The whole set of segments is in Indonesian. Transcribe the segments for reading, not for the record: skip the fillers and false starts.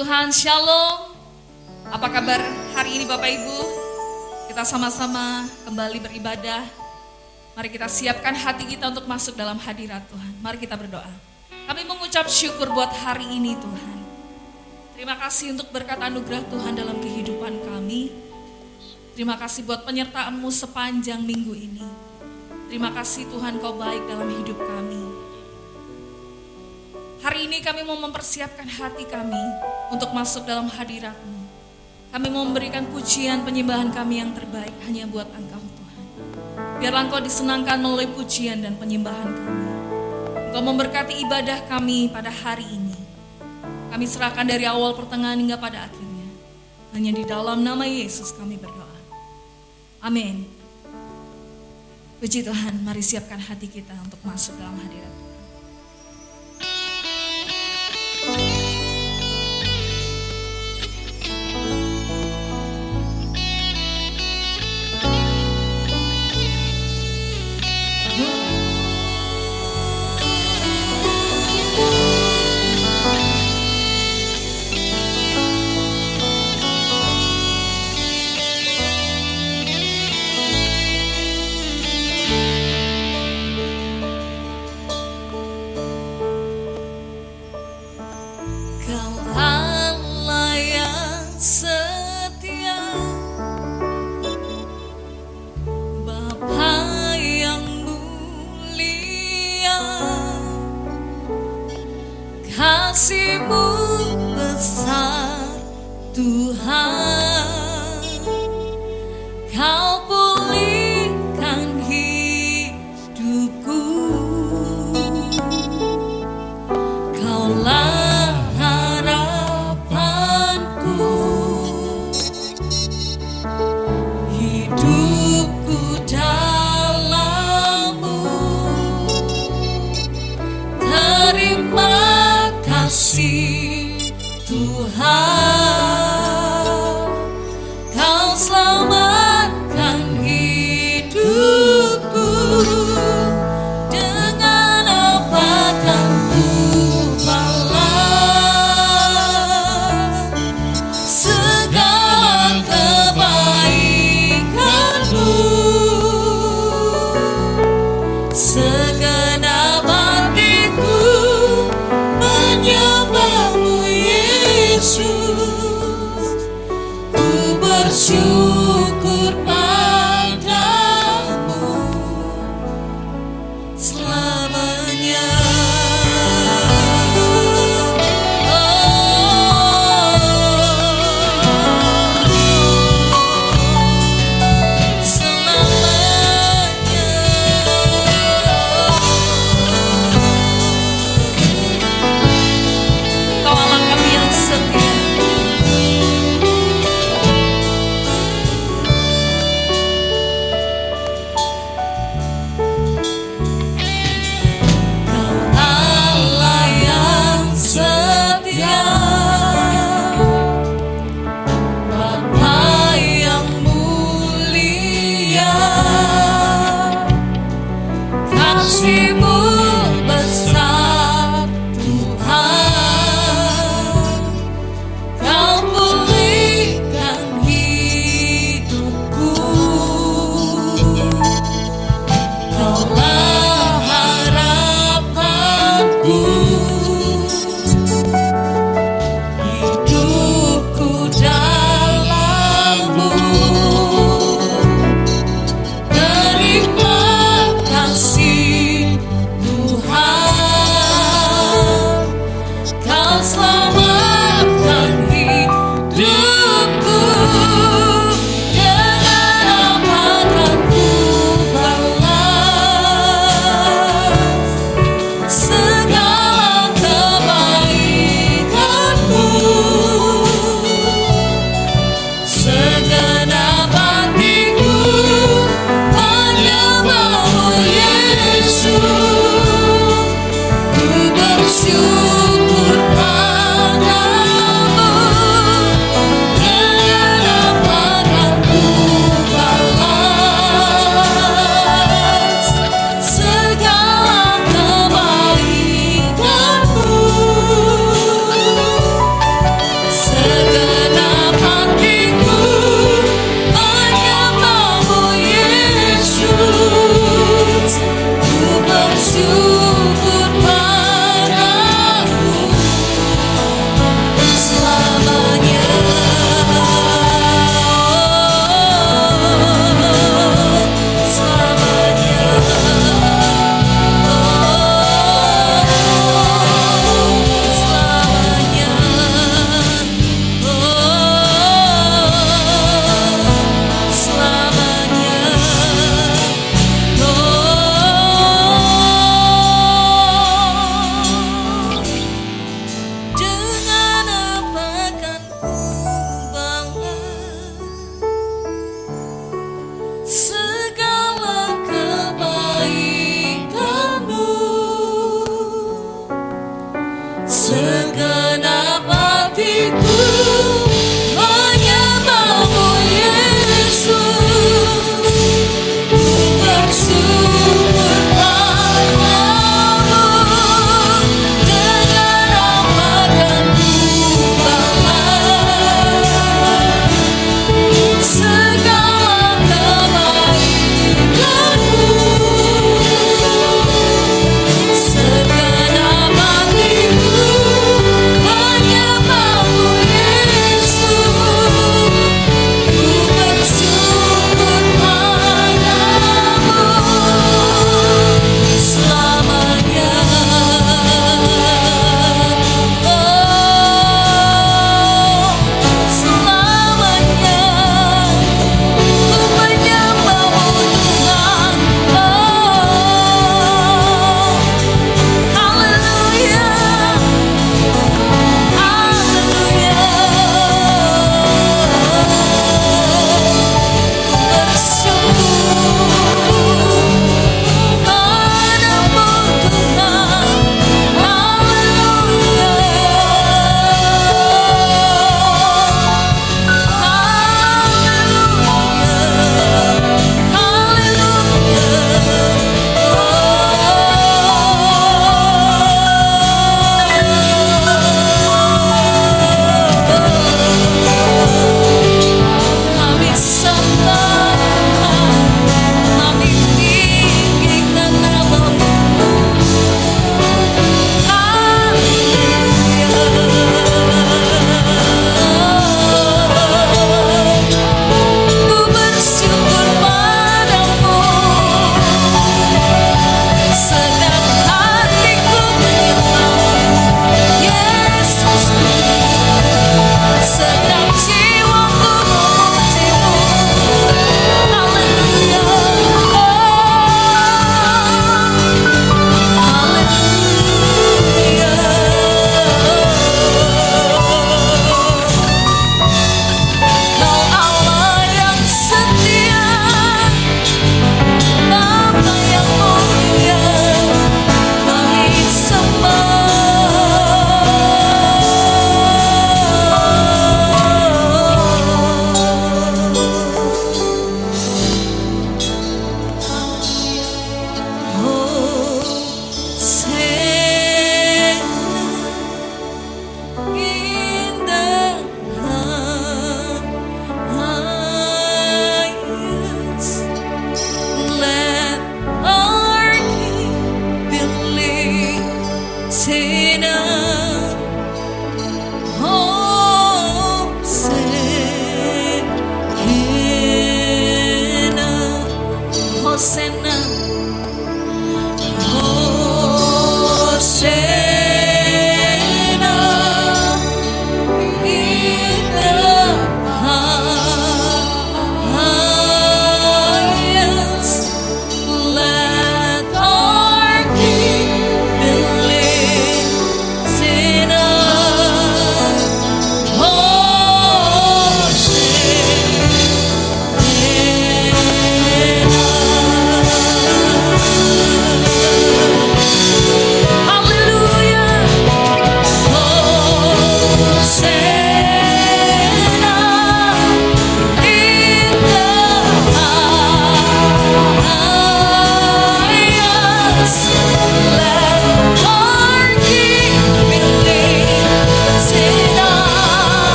Tuhan, Shalom. Apa kabar hari ini Bapak Ibu? Kita sama-sama kembali beribadah. Mari kita siapkan hati kita untuk masuk dalam hadirat Tuhan. Mari kita berdoa. Kami mengucap syukur buat hari ini Tuhan. Terima kasih untuk berkat anugerah Tuhan dalam kehidupan kami. Terima kasih buat penyertaan-Mu sepanjang minggu ini. Terima kasih Tuhan, Kau baik dalam hidup kami. Hari ini kami mau mempersiapkan hati kami untuk masuk dalam hadirat-Mu. Kami mau memberikan pujian penyembahan kami yang terbaik hanya buat Engkau Tuhan. Biarlah Engkau disenangkan melalui pujian dan penyembahan kami. Engkau memberkati ibadah kami pada hari ini. Kami serahkan dari awal pertengahan hingga pada akhirnya. Hanya di dalam nama Yesus kami berdoa. Amin. Puji Tuhan, mari siapkan hati kita untuk masuk dalam hadirat Tuhan. Kasih-Mu besar Tuhan, Kau pulihkan hidupku, Kaulah harapanku, hidupku dalam-Mu. Terima kasih Tuhan, Kau selamatkan hidupku. Dengan apakah ku balas segala kebaikan-Mu? Segenap hatiku menyembah-Mu Yesus, ku bersyukur segala kebaikan-Mu. Segenap hatiku menyembah-Mu, Yesus. Ku bersyukur padamu, dengan apa akan ku balas segala kebaikan-Mu. Segenap hatiku menyembah-Mu, Yesus. Ku bersyukur padamu selamanya. Oh, selamanya.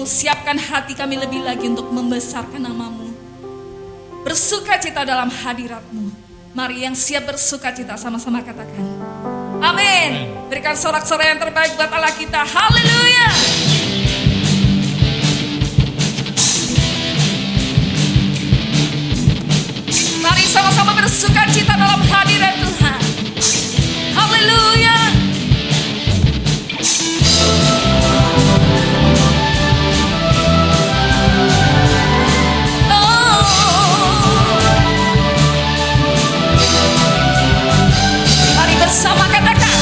siapkan hati kami lebih lagi untuk membesarkan nama-Mu. Bersukacita dalam hadirat-Mu. Mari yang siap bersukacita sama-sama katakan amin. Berikan sorak-sorai yang terbaik buat Allah kita. Haleluya. Mari sama-sama bersukacita dalam hadirat Tuhan. Haleluya. Mari bersama katakan,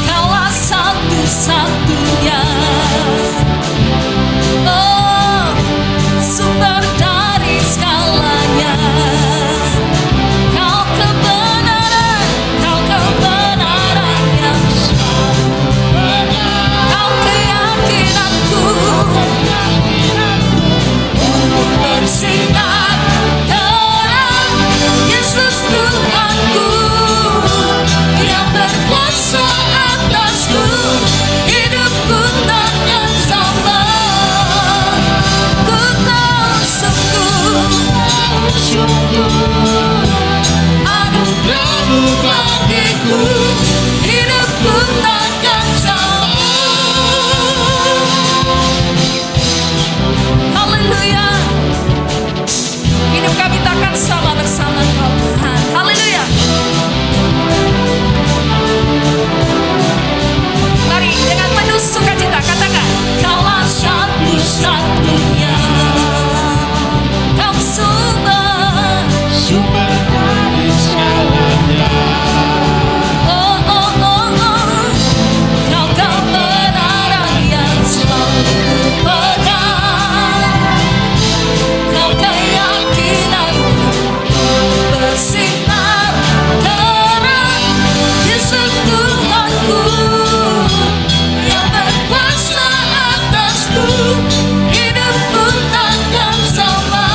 Kaulah satu-satunya, oh sumber dari segalanya. Kau kebenaran yang Kau keyakinanku untuk bersinar terang. Yesus Tuhanku yang berkuasa atasku, hidupku takkan sama. Ku tahu sungguh anugerah-Mu bagiku, hidupku takkan sama. Haleluya. Hidup kami takkan sama bersama Kau Tuhan. Haleluya. Mari dengan penuh sukacita katakan, Kaulah satu-satunya, Kau sumber dari segalanya. oh oh oh oh. Kau kebenaran yang selalu kupegang. Kau keyakinanku bersinar terang. Yesus Tuhanku yang berkuasa atasku, hidupku takkan sama.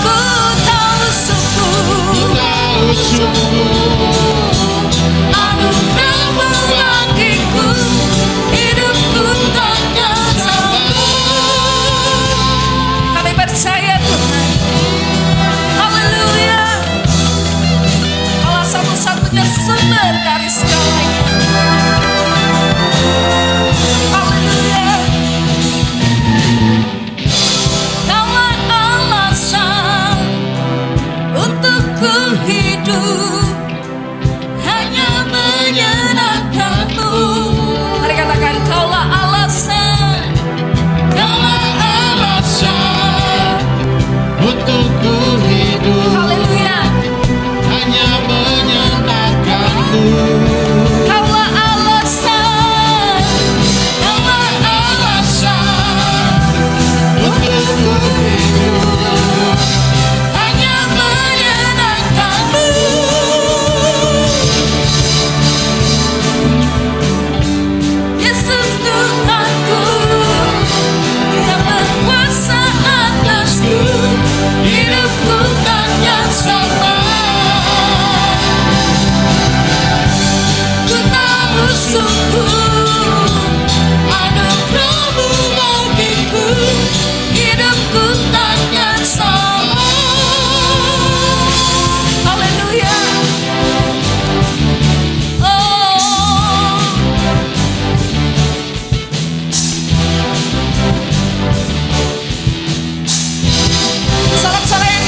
Ku tahu sungguh anugerah-Mu bagiku, hidupku takkan sama. Kami percaya Tuhan. Haleluya. Allah satu-satunya sumber dari segalanya. Haleluya. Kaulah alasan untuk ku hidup, hanya menyenangkan-Mu. Mari katakan, Kaulah alasan, Kaulah alasan. Untuk ku hidup Haleluya. hanya menyenangkan-Mu. Kaulah alasan, Kaulah alasan. Untuk ku hidup Hanya menyenangkan-Mu. Yesus Tuhanku yang berkuasa atasku, hidupku takkan sama. Ku tahu sungguh anugerah-Mu bagiku, hidupku takkan sama. Haleluya. Oh, sorak-sorai yang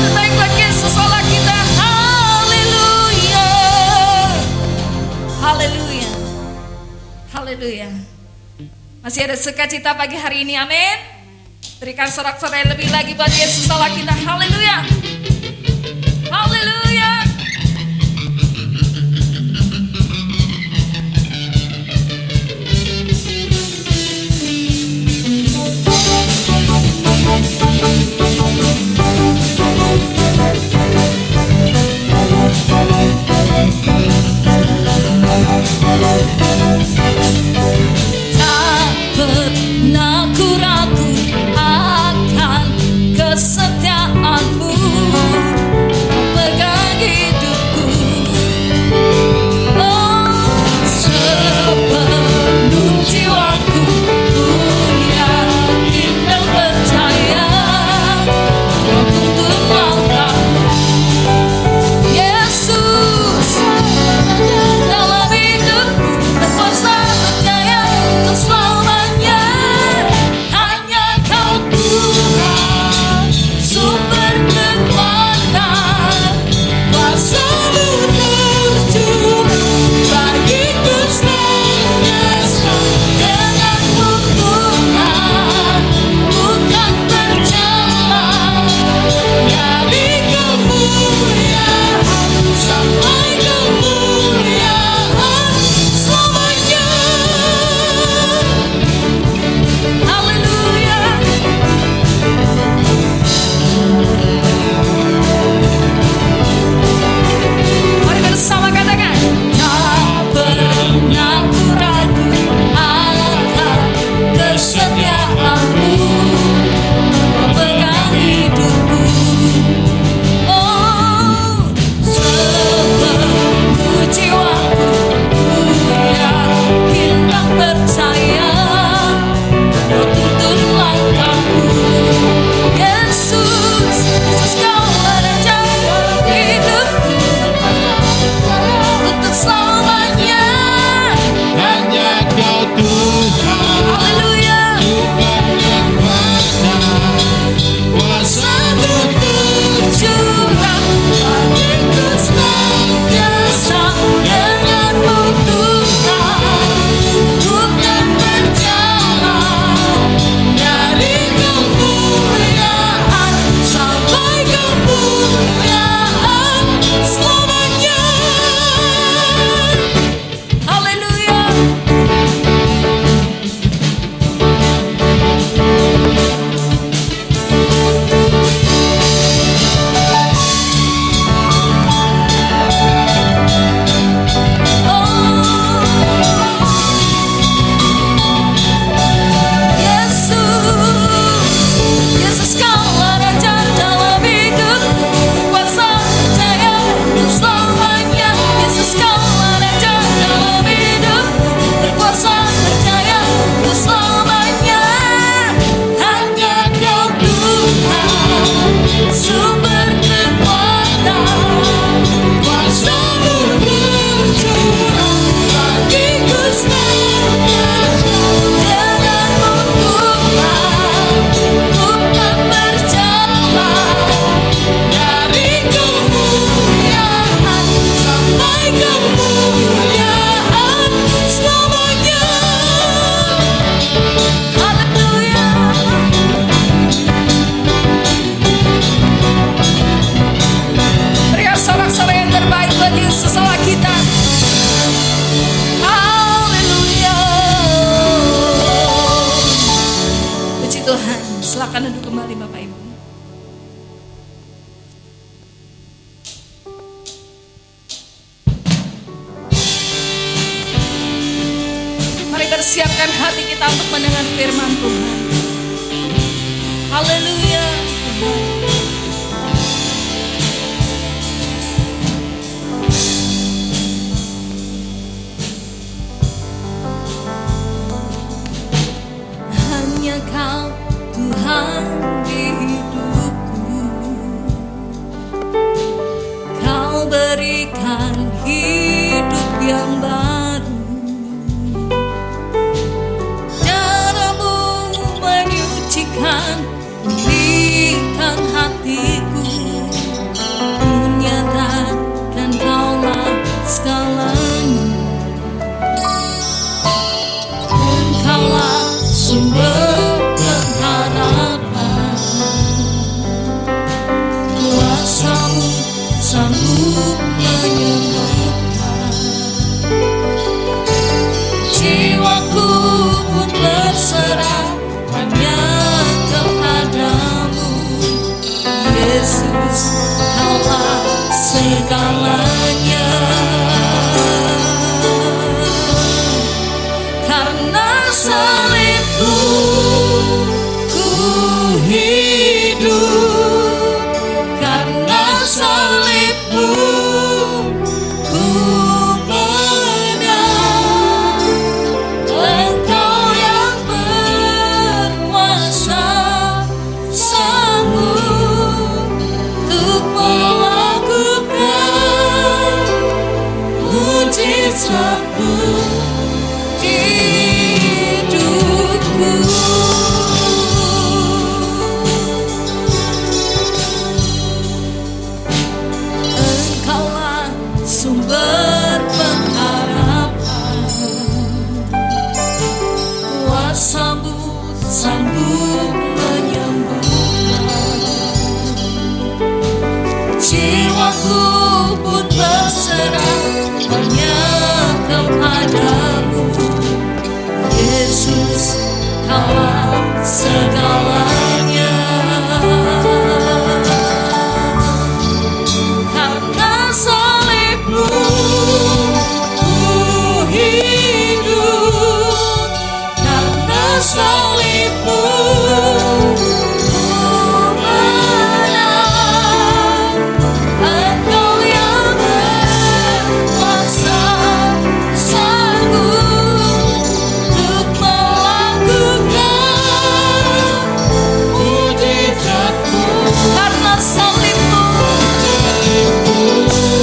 terbaik buat Yesus Allah kita. Haleluya. Haleluya. Haleluya. Masih ada sukacita pagi hari ini, amin. Berikan sorak-sorai lebih lagi buat Yesus Allah kita. Haleluya. Haleluya. Tak pernah ku ragu akan kesetiaan-Mu. persiapkan hati kita untuk mendengar firman Tuhan. Haleluya. Hanya Kau Tuhan di hidupku, Kau berikan hidup yang baru. Darah-Mu menyucikan, pulihkan hatiku, kunyatakan Kaulah segalanya. Engkaulah sumber pengharapan, kuasa-Mu sanggup menyembuhkan. Jiwaku pun berserah hanya kepadamu, Yesus, Kaulah segalanya. Karena salib-Mu ku hidup, karena salib-Mu ku menang. Engkau yang berkuasa sanggup untuk melakukan mujizat-Mu di hidupku. Engkaulah sumber pengharapan, kuasa-Mu sanggup menyembuhkan. Jiwaku pun berserah hanya kepadamu, Yesus, Kaulah segalanya. Karena salib-Mu ku hidup, karena salib-Mu ku menang. Engkau yang berkuasa sanggup untuk melakukan mujizat-Mu. karena salib-Mu.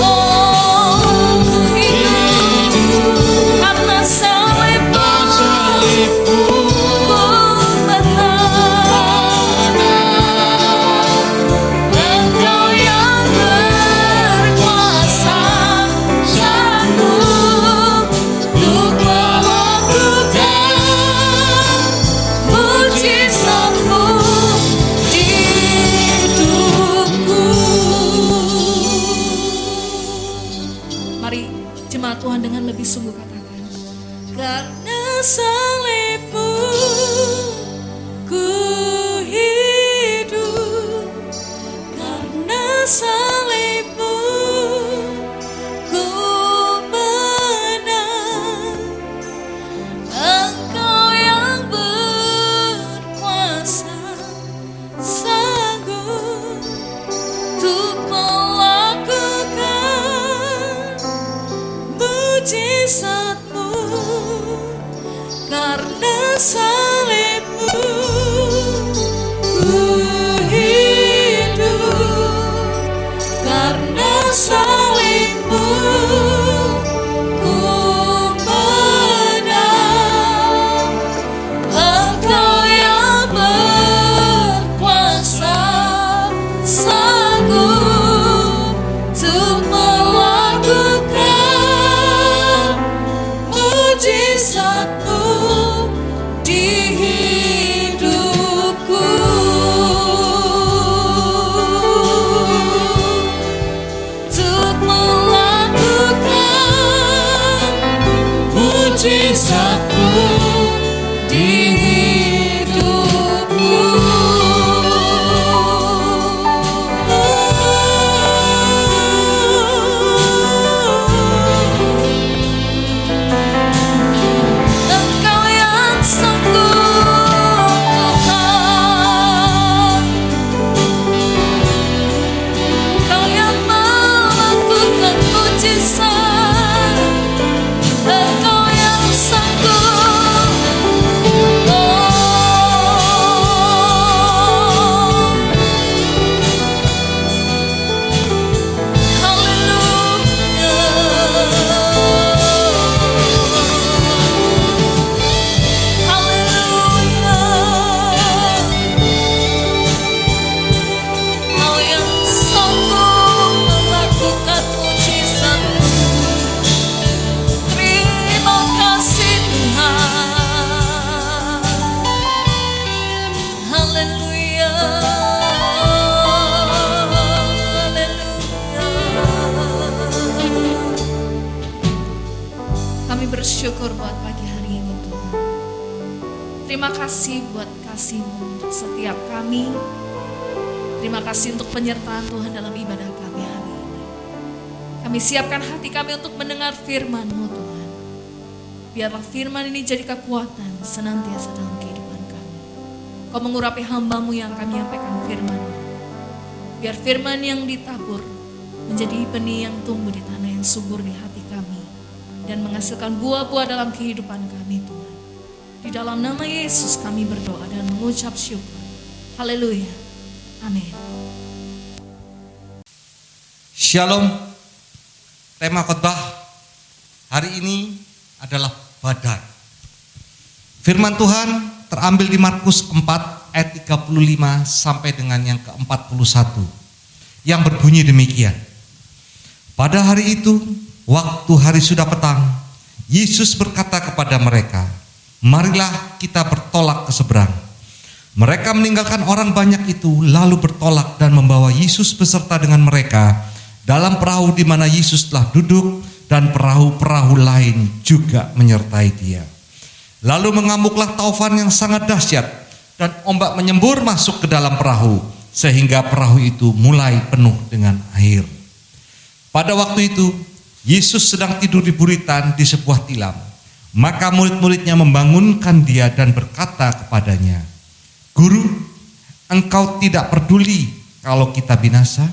Oh, ku hidup karena salib-Mu. Salib-Mu Ku menang. Engkau yang berkuasa sanggup untuk melakukan mujizat-Mu di hidupku. Mari jemaat Tuhan dengan lebih sungguh katakan, karena salib-Mu ku hidup, karena salib-Mu ku menang. Engkau yang berkuasa sanggup untuk melakukan mujizat-Mu. Karena salib-Mu ku hidup, karena salib-Mu ku menang. Engkau yang berkuasa sanggup untuk melakukan mujizat-Mu di hidupku. Untuk melakukan mujizat-Mu di hidupku. Engkau yang bersyukur buat pagi hari ini Tuhan. Terima kasih buat kasih-Mu untuk setiap kami. Terima kasih untuk penyertaan Tuhan dalam ibadah kami hari ini. Kami siapkan hati kami untuk mendengar firman-Mu Tuhan. Biarlah firman ini jadi kekuatan senantiasa dalam kehidupan kami. Kau mengurapi hamba-Mu yang kami nyampaikan firman-Mu. Biar firman yang ditabur menjadi benih yang tumbuh di tanah yang subur di hati kami dan menghasilkan buah-buah dalam kehidupan kami Tuhan. Di dalam nama Yesus kami berdoa dan mengucap syukur. Haleluya. Amin. Shalom. Tema khotbah hari ini adalah badai. Firman Tuhan terambil di Markus 4 ayat 35 sampai dengan yang ke-41 yang berbunyi demikian. Pada hari itu, waktu hari sudah petang, Yesus berkata kepada mereka, "Marilah kita bertolak ke seberang." Mereka meninggalkan orang banyak itu lalu bertolak dan membawa Yesus beserta dengan mereka dalam perahu di mana Yesus telah duduk, dan perahu-perahu lain juga menyertai Dia. Lalu mengamuklah taufan yang sangat dahsyat dan ombak menyembur masuk ke dalam perahu sehingga perahu itu mulai penuh dengan air. Pada waktu itu Yesus sedang tidur di buritan di sebuah tilam. Maka murid-muridnya membangunkan Dia dan berkata kepadanya, "Guru, engkau tidak peduli kalau kita binasa?"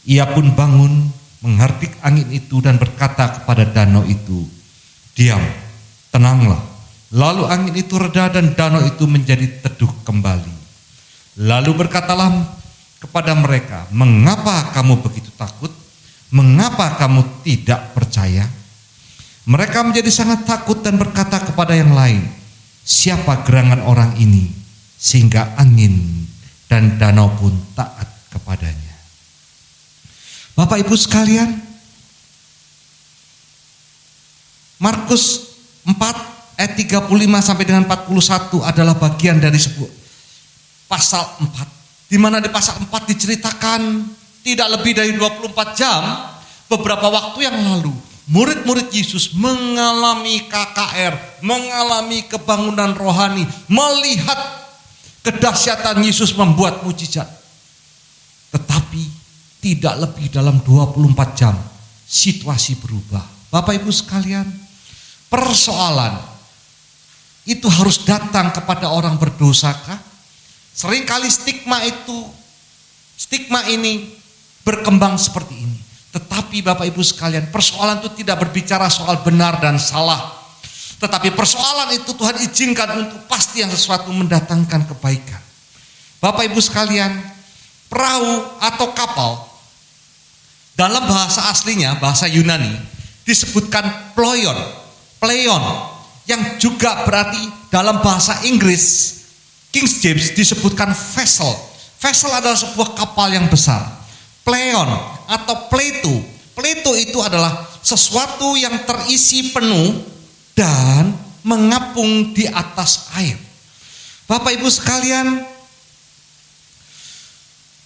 Ia pun bangun, menghardik angin itu dan berkata kepada danau itu, "Diam, tenanglah." Lalu angin itu reda dan danau itu menjadi teduh kembali. Lalu berkatalah kepada mereka, "Mengapa kamu begitu takut? Mengapa kamu tidak percaya?" Mereka menjadi sangat takut dan berkata kepada yang lain, "Siapa gerangan orang ini sehingga angin dan danau pun taat kepadanya?" Bapak Ibu sekalian, Markus 4 ayat 35 sampai dengan 41 adalah bagian dari sebuah pasal 4, di mana di pasal 4 diceritakan tidak lebih dari 24 jam beberapa waktu yang lalu murid-murid Yesus mengalami KKR, mengalami kebangunan rohani, melihat kedahsyatan Yesus membuat mujizat. Tetapi tidak lebih dalam 24 jam situasi berubah. Bapak Ibu sekalian, persoalan itu harus datang kepada orang berdosakah? Seringkali stigma ini berkembang seperti ini. Tetapi Bapak Ibu sekalian, persoalan itu tidak berbicara soal benar dan salah. Tetapi persoalan itu Tuhan izinkan untuk pasti yang sesuatu mendatangkan kebaikan. Bapak Ibu sekalian, perahu atau kapal dalam bahasa aslinya, bahasa Yunani, disebutkan pleion, yang juga berarti dalam bahasa Inggris King James disebutkan vessel. Vessel adalah sebuah kapal yang besar. Pleion atau Pleito itu adalah sesuatu yang terisi penuh dan mengapung di atas air. Bapak Ibu sekalian,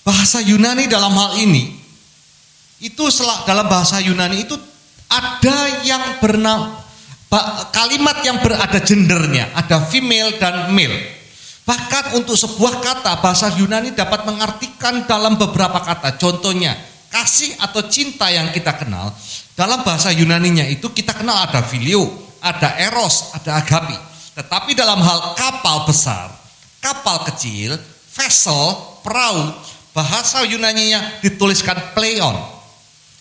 bahasa Yunani dalam hal ini itu dalam bahasa Yunani itu ada yang bernama kalimat yang berada gendernya, ada female dan male. Bahkan untuk sebuah kata bahasa Yunani dapat mengartikan dalam beberapa kata. Contohnya kasih atau cinta yang kita kenal dalam bahasa Yunaninya itu kita kenal ada filio, ada eros, ada agape. Tetapi dalam hal kapal besar, kapal kecil, vessel, perahu, bahasa Yunaninya dituliskan pleion.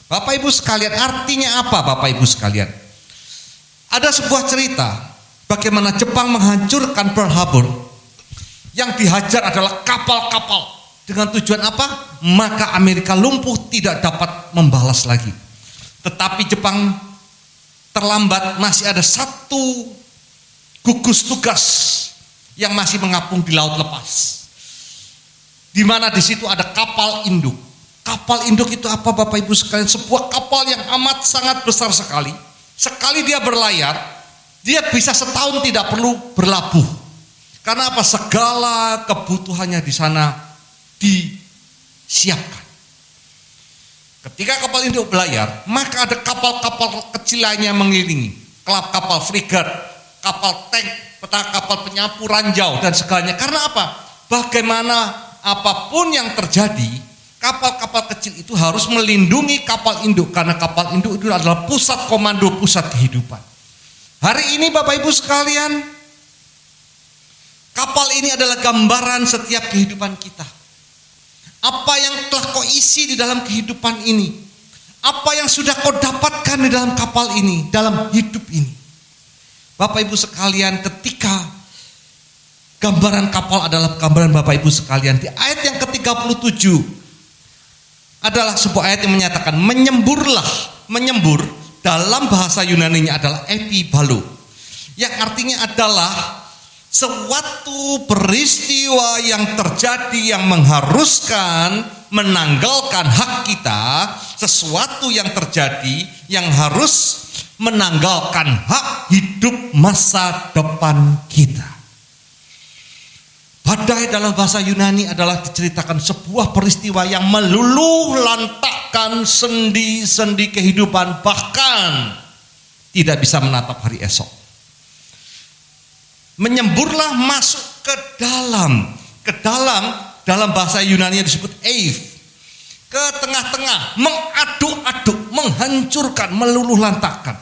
Bapak Ibu sekalian, artinya apa Bapak Ibu sekalian? Ada sebuah cerita bagaimana Jepang menghancurkan Pearl Harbor. Yang dihajar adalah kapal-kapal. Dengan tujuan apa? Maka Amerika lumpuh, tidak dapat membalas lagi. Tetapi Jepang terlambat, masih ada satu gugus tugas yang masih mengapung di laut lepas. Di mana di situ ada kapal induk. Kapal induk itu apa Bapak Ibu sekalian? Sebuah kapal yang amat sangat besar sekali. Sekali dia berlayar, dia bisa setahun tidak perlu berlabuh. Karena apa? Segala kebutuhannya di sana disiapkan. Ketika kapal induk berlayar, maka ada kapal-kapal kecil lainnya mengelilingi. kapal frigat, kapal tank, kapal penyapu ranjau dan segalanya. Karena apa? Bagaimana apapun yang terjadi, kapal-kapal kecil itu harus melindungi kapal induk, karena kapal induk itu adalah pusat komando, pusat kehidupan. Hari ini Bapak Ibu sekalian, kapal ini adalah gambaran setiap kehidupan kita. Apa yang telah kau isi di dalam kehidupan ini, apa yang sudah kau dapatkan di dalam kapal ini, dalam hidup ini. Bapak Ibu sekalian, ketika gambaran kapal adalah gambaran Bapak Ibu sekalian, di ayat yang ke-37 adalah sebuah ayat yang menyatakan menyemburlah. Menyembur dalam bahasa Yunaninya adalah epibalo, yang artinya adalah suatu peristiwa yang terjadi yang mengharuskan menanggalkan hak kita, sesuatu yang terjadi yang harus menanggalkan hak hidup masa depan kita. Badai dalam bahasa Yunani adalah diceritakan sebuah peristiwa yang meluluh lantakkan sendi-sendi kehidupan, bahkan tidak bisa menatap hari esok. Menyemburlah masuk ke dalam bahasa Yunani disebut eif, ke tengah-tengah, mengaduk-aduk, menghancurkan, meluluh lantakkan.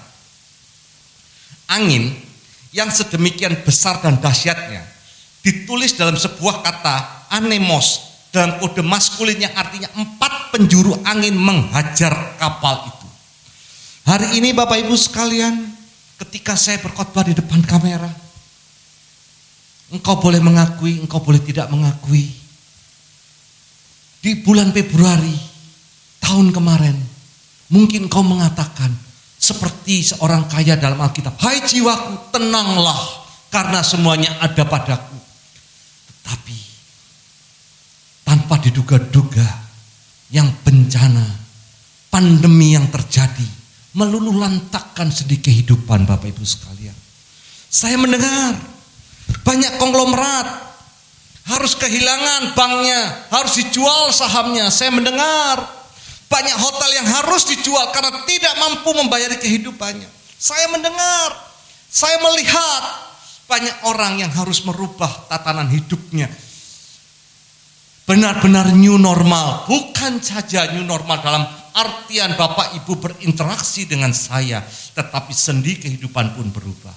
Angin yang sedemikian besar dan dahsyatnya ditulis dalam sebuah kata anemos dalam kode maskulin yang artinya 4 penjuru angin menghajar kapal itu. Hari ini Bapak Ibu sekalian, ketika saya berkhotbah di depan kamera, engkau boleh mengakui, engkau boleh tidak mengakui. Di bulan Februari tahun kemarin, mungkin kau mengatakan seperti seorang kaya dalam Alkitab, hai jiwaku tenanglah karena semuanya ada padaku. Tetapi tanpa diduga-duga yang bencana, pandemi yang terjadi meluluh lantakkan sedih kehidupan Bapak Ibu sekalian. Saya mendengar banyak konglomerat harus kehilangan banknya, harus dijual sahamnya. Saya mendengar banyak hotel yang harus dijual karena tidak mampu membayari kehidupannya. Saya mendengar, saya melihat banyak orang yang harus merubah tatanan hidupnya. Benar-benar new normal, bukan saja new normal dalam artian Bapak Ibu berinteraksi dengan saya, tetapi sendi kehidupan pun berubah.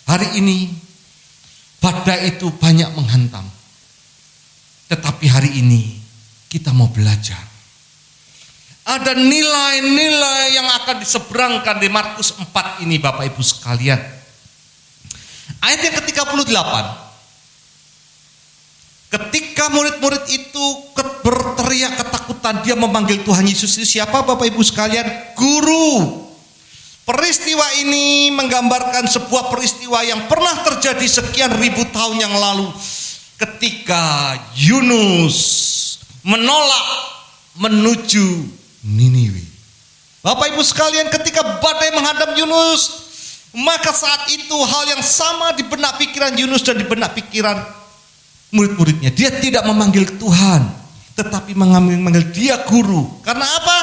Hari ini badai itu banyak menghantam. Tetapi hari ini kita mau belajar. Ada nilai-nilai yang akan diseberangkan di Markus 4 ini Bapak Ibu sekalian. Ayat yang ke-38. Ketika murid-murid itu berteriak ketakutan, dia memanggil Tuhan Yesus. Siapa Bapak Ibu sekalian? Guru. Peristiwa ini menggambarkan sebuah peristiwa yang pernah terjadi sekian ribu tahun yang lalu, ketika Yunus menolak menuju Niniwe. Bapak Ibu sekalian, ketika badai menghadap Yunus, maka saat itu hal yang sama di benak pikiran Yunus dan di benak pikiran murid-muridnya. Dia tidak memanggil Tuhan, tetapi memanggil dia guru. Karena apa?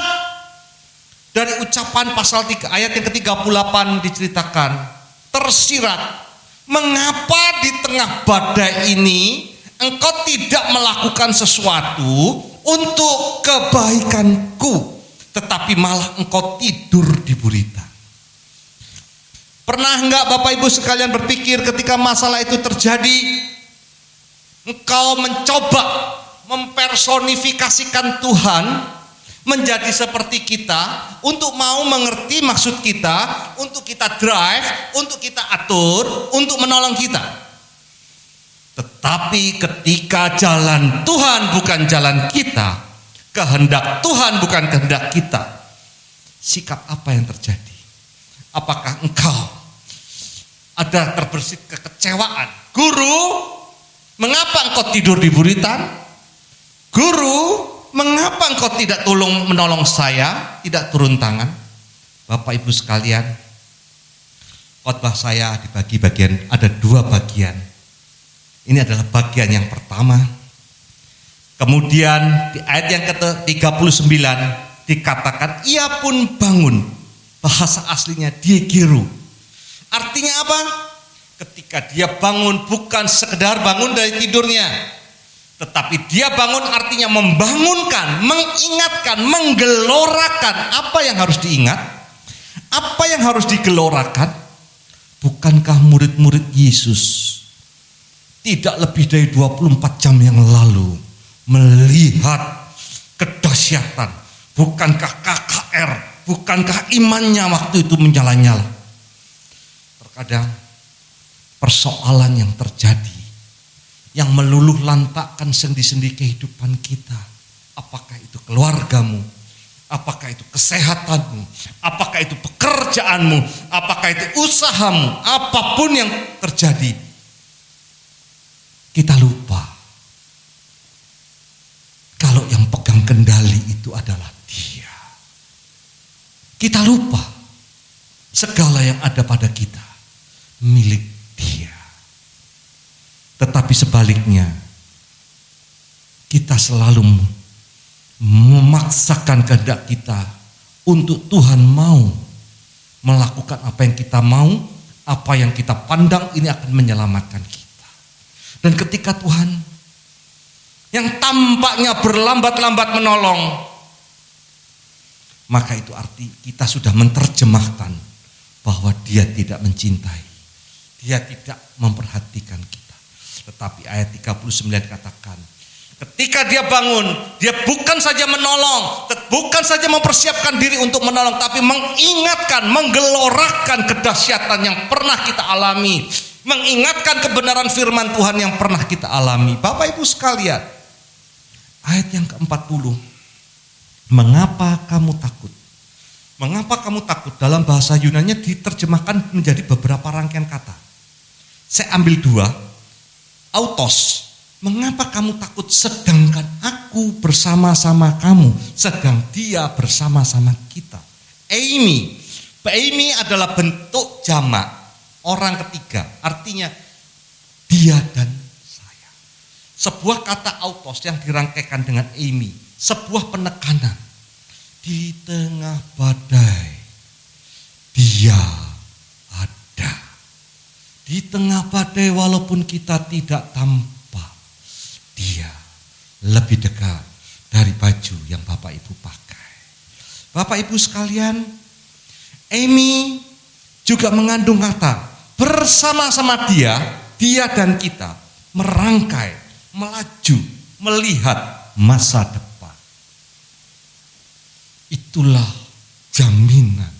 Dari ucapan pasal 3 ayat yang ke-38 diceritakan, tersirat, mengapa di tengah badai ini engkau tidak melakukan sesuatu untuk kebaikanku, tetapi malah engkau tidur di buritan. Pernah enggak Bapak Ibu sekalian berpikir ketika masalah itu terjadi, engkau mencoba mempersonifikasikan Tuhan menjadi seperti kita, untuk mau mengerti maksud kita, untuk kita drive, untuk kita atur, untuk menolong kita. Tetapi ketika jalan Tuhan bukan jalan kita, kehendak Tuhan bukan kehendak kita, sikap apa yang terjadi? Apakah engkau ada terbersit kekecewaan? Guru, mengapa engkau tidur di buritan? Guru, mengapa engkau tidak menolong saya, tidak turun tangan? Bapak Ibu sekalian, khotbah saya dibagi bagian, ada 2 bagian. Ini adalah bagian yang pertama. Kemudian di ayat yang ke-39 dikatakan ia pun bangun. Bahasa aslinya diegeru. Artinya apa? Ketika dia bangun bukan sekedar bangun dari tidurnya, tetapi dia bangun artinya membangunkan, mengingatkan, menggelorakan apa yang harus diingat, apa yang harus digelorakan. Bukankah murid-murid Yesus tidak lebih dari 24 jam yang lalu melihat kedahsyatan? Bukankah KKR, bukankah imannya waktu itu menyala-nyala? Terkadang persoalan yang terjadi, yang meluluh lantakkan sendi-sendi kehidupan kita, apakah itu keluargamu, apakah itu kesehatanmu, apakah itu pekerjaanmu, apakah itu usahamu, apapun yang terjadi, kita lupa kalau yang pegang kendali itu adalah Dia. Kita lupa segala yang ada pada kita milik Dia. Tetapi sebaliknya, kita selalu memaksakan kehendak kita untuk Tuhan mau melakukan apa yang kita mau, apa yang kita pandang ini akan menyelamatkan kita. Dan ketika Tuhan yang tampaknya berlambat-lambat menolong, maka itu arti kita sudah menerjemahkan bahwa Dia tidak mencintai, Dia tidak memperhatikan kita. Tetapi ayat 39 katakan, ketika dia bangun, dia bukan saja menolong, bukan saja mempersiapkan diri untuk menolong, tapi mengingatkan, menggelorakan kedahsyatan yang pernah kita alami, mengingatkan kebenaran firman Tuhan yang pernah kita alami. Bapak Ibu sekalian, ayat yang ke-40, mengapa kamu takut? Mengapa kamu takut? Dalam bahasa Yunani diterjemahkan menjadi beberapa rangkaian kata. Saya ambil dua. Autos, mengapa kamu takut sedangkan aku bersama-sama kamu, sedang Dia bersama-sama kita. Eimi adalah bentuk jamak orang ketiga, artinya dia dan saya. Sebuah kata autos yang dirangkaikan dengan eimi, sebuah penekanan. Di tengah badai Dia ada. Di tengah badai walaupun kita tidak tampak, Dia lebih dekat dari baju yang Bapak Ibu pakai. Bapak Ibu sekalian, Amy juga mengandung kata bersama-sama Dia dan kita merangkai, melaju, melihat masa depan. Itulah jaminan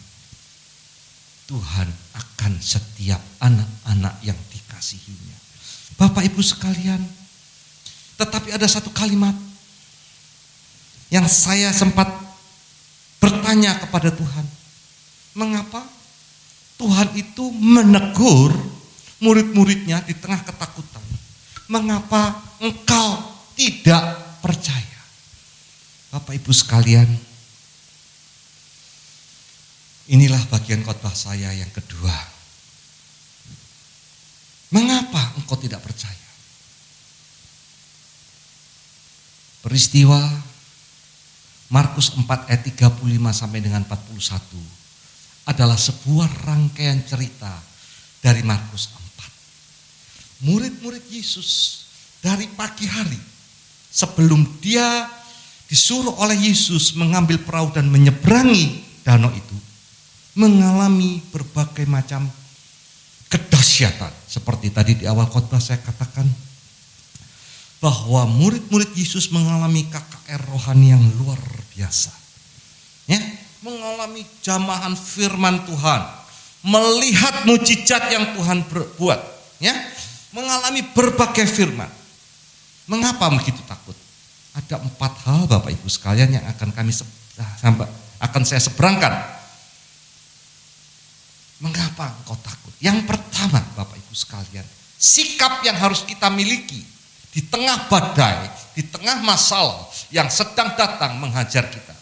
Tuhan akan setiap anak-anak yang dikasihinya. Bapak Ibu sekalian, tetapi ada satu kalimat yang saya sempat bertanya kepada Tuhan. Mengapa Tuhan itu menegur murid-muridnya di tengah ketakutan? Mengapa engkau tidak percaya? Bapak Ibu sekalian, inilah bagian khotbah saya yang kedua. Mengapa engkau tidak percaya? Peristiwa Markus 4 ayat 35 sampai dengan 41 adalah sebuah rangkaian cerita dari Markus 4. Murid-murid Yesus dari pagi hari sebelum dia disuruh oleh Yesus mengambil perahu dan menyeberangi danau itu, mengalami berbagai macam kedahsyatan. Seperti tadi di awal khotbah saya katakan bahwa murid-murid Yesus mengalami KKR rohani yang luar biasa. Ya, mengalami jamahan firman Tuhan, melihat mujizat yang Tuhan buat, ya, mengalami berbagai firman. Mengapa begitu takut? Ada 4 hal Bapak Ibu sekalian yang akan saya seberangkan. Mengapa engkau takut? Yang pertama Bapak Ibu sekalian, sikap yang harus kita miliki di tengah badai, di tengah masalah yang sedang datang menghajar kita.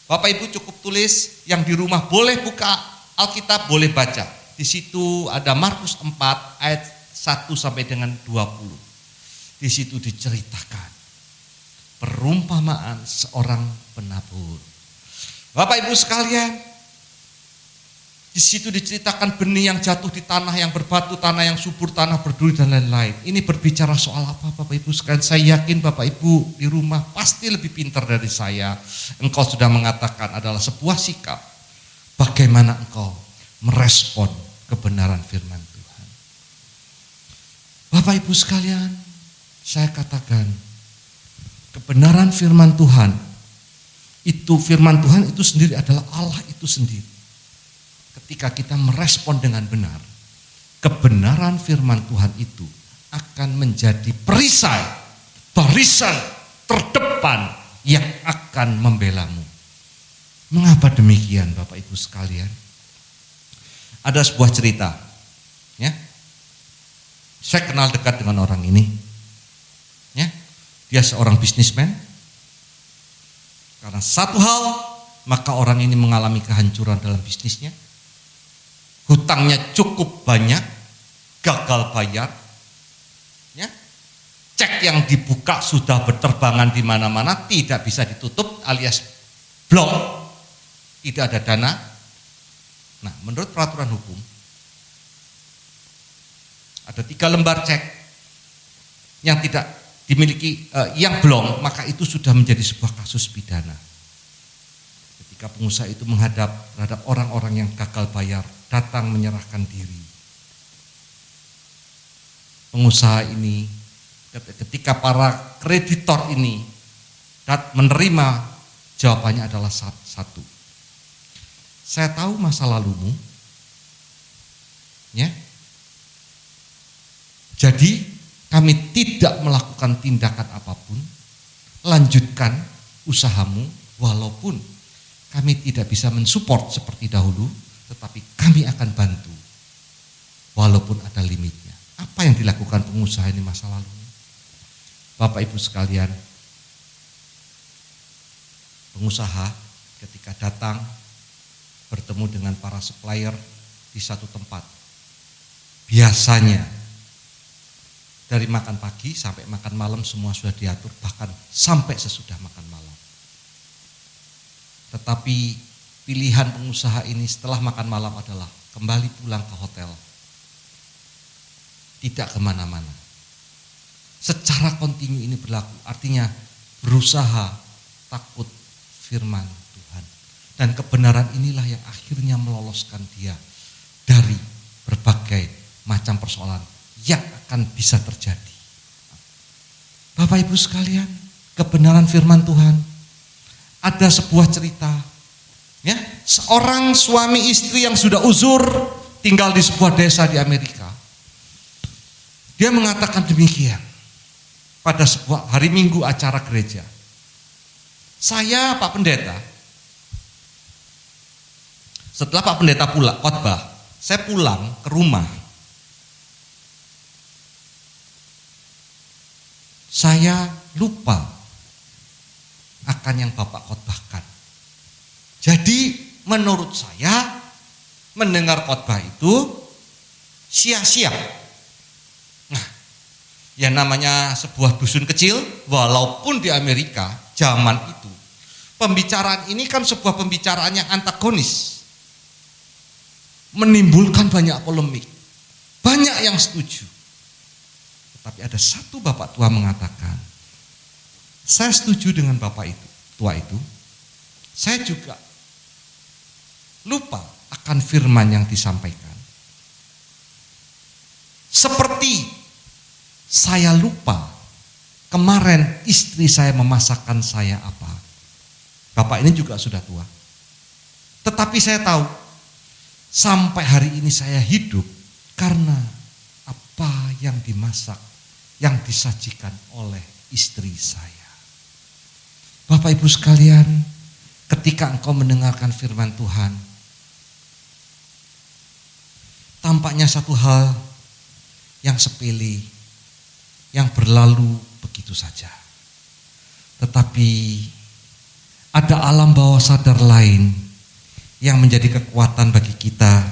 Bapak Ibu cukup tulis, yang di rumah boleh buka Alkitab, boleh baca. Di situ ada Markus 4 ayat 1 sampai dengan 20. Di situ diceritakan perumpamaan seorang penabur. Bapak Ibu sekalian, Di situ diceritakan benih yang jatuh di tanah yang berbatu, tanah yang subur, tanah berduri dan lain-lain. Ini berbicara soal apa Bapak Ibu sekalian? Saya yakin Bapak Ibu di rumah pasti lebih pintar dari saya. Engkau sudah mengatakan adalah sebuah sikap. Bagaimana engkau merespon kebenaran firman Tuhan. Bapak Ibu sekalian, saya katakan kebenaran firman Tuhan itu sendiri adalah Allah itu sendiri. Ketika kita merespon dengan benar, kebenaran firman Tuhan itu akan menjadi perisai, barisan terdepan yang akan membelamu. Mengapa demikian Bapak Ibu sekalian? Ada sebuah cerita, ya. Saya kenal dekat dengan orang ini, ya. Dia seorang bisnismen. Karena satu hal, maka orang ini mengalami kehancuran dalam bisnisnya. Hutangnya cukup banyak, gagal bayar, ya. Cek yang dibuka sudah berterbangan di mana-mana, tidak bisa ditutup alias blok, tidak ada dana. Nah, menurut peraturan hukum, ada 3 lembar cek yang tidak dimiliki, yang blong, maka itu sudah menjadi sebuah kasus pidana. Ketika pengusaha itu menghadap terhadap orang-orang yang gagal bayar, datang menyerahkan diri. Pengusaha ini, ketika para kreditor ini menerima, jawabannya adalah satu. Saya tahu masa lalumu, ya. Jadi kami tidak melakukan tindakan apapun, lanjutkan usahamu walaupun kami tidak bisa mensupport seperti dahulu, tetapi kami akan bantu walaupun ada limitnya. Apa yang dilakukan pengusaha ini masa lalunya? Bapak Ibu sekalian, pengusaha ketika datang bertemu dengan para supplier di satu tempat, biasanya dari makan pagi sampai makan malam semua sudah diatur, bahkan sampai sesudah makan malam. Tetapi pilihan pengusaha ini setelah makan malam adalah kembali pulang ke hotel. Tidak kemana-mana. Secara kontinu ini berlaku, artinya berusaha takut firman Tuhan. Dan kebenaran inilah yang akhirnya meloloskan dia dari berbagai macam persoalan yang akan bisa terjadi. Bapak Ibu sekalian, kebenaran firman Tuhan. Ada sebuah cerita, ya, seorang suami istri yang sudah uzur tinggal di sebuah desa di Amerika. Dia mengatakan demikian pada sebuah hari Minggu acara gereja. Saya Pak Pendeta, setelah Pak Pendeta pulang khotbah, saya pulang ke rumah. Saya lupa akan yang Bapak khotbahkan. Jadi menurut saya mendengar khotbah itu sia-sia. Nah, yang namanya sebuah dusun kecil, walaupun di Amerika zaman itu, pembicaraan ini kan sebuah pembicaraan yang antagonis, menimbulkan banyak polemik, banyak yang setuju. Tetapi ada satu bapak tua mengatakan, saya setuju dengan bapak itu, tua itu. Saya juga lupa akan firman yang disampaikan. Seperti saya lupa kemarin istri saya memasakkan saya apa. Bapak ini juga sudah tua. Tetapi saya tahu sampai hari ini saya hidup karena apa yang dimasak, yang disajikan oleh istri saya. Bapak Ibu sekalian, ketika engkau mendengarkan firman Tuhan, tampaknya satu hal yang sepele, yang berlalu begitu saja. Tetapi ada alam bawah sadar lain yang menjadi kekuatan bagi kita,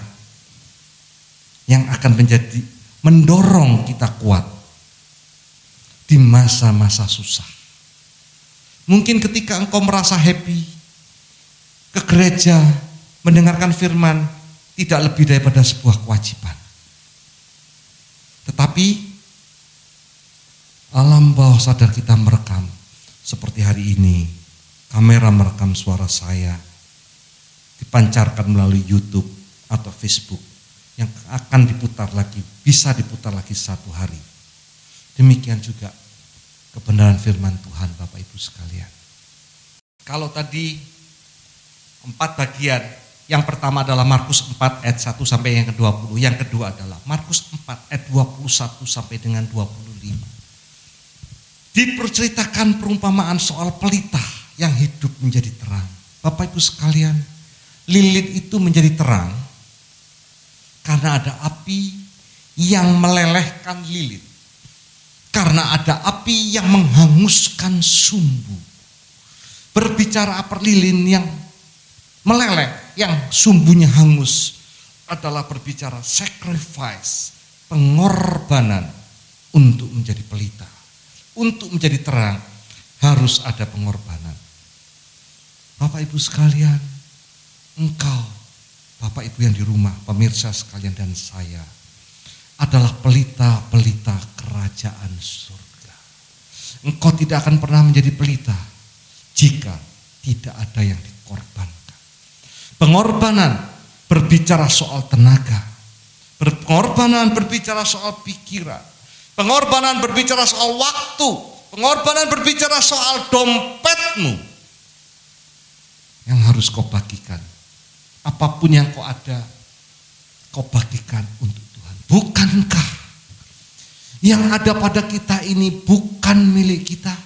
yang akan menjadi mendorong kita kuat di masa-masa susah. Mungkin ketika engkau merasa happy, ke gereja, mendengarkan firman, tidak lebih daripada sebuah kewajiban. Tetapi alam bawah sadar kita merekam, seperti hari ini kamera merekam suara saya, dipancarkan melalui YouTube atau Facebook yang akan diputar lagi, bisa diputar lagi satu hari. Demikian juga kebenaran firman Tuhan, Bapak Ibu sekalian. Kalau tadi 4 bagian, yang pertama adalah Markus 4 ayat 1 sampai yang ke-20, yang kedua adalah Markus 4 ayat 21 sampai dengan 25. Diperceritakan perumpamaan soal pelita yang hidup menjadi terang. Bapak Ibu sekalian, lilin itu menjadi terang karena ada api yang melelehkan lilin. Karena ada api yang menghanguskan sumbu. Berbicara apa lilin yang meleleh, yang sumbunya hangus, adalah berbicara sacrifice, pengorbanan untuk menjadi pelita. Untuk menjadi terang harus ada pengorbanan. Bapak Ibu sekalian, engkau, Bapak Ibu yang di rumah, pemirsa sekalian dan saya, adalah pelita-pelita kerajaan surga. Engkau tidak akan pernah menjadi pelita jika tidak ada yang dikorbankan. Pengorbanan berbicara soal tenaga. Pengorbanan berbicara soal pikiran. Pengorbanan berbicara soal waktu. Pengorbanan berbicara soal dompetmu yang harus kau bagikan. Apapun yang kau ada, kau bagikan untuk Tuhan. Bukankah yang ada pada kita ini bukan milik kita?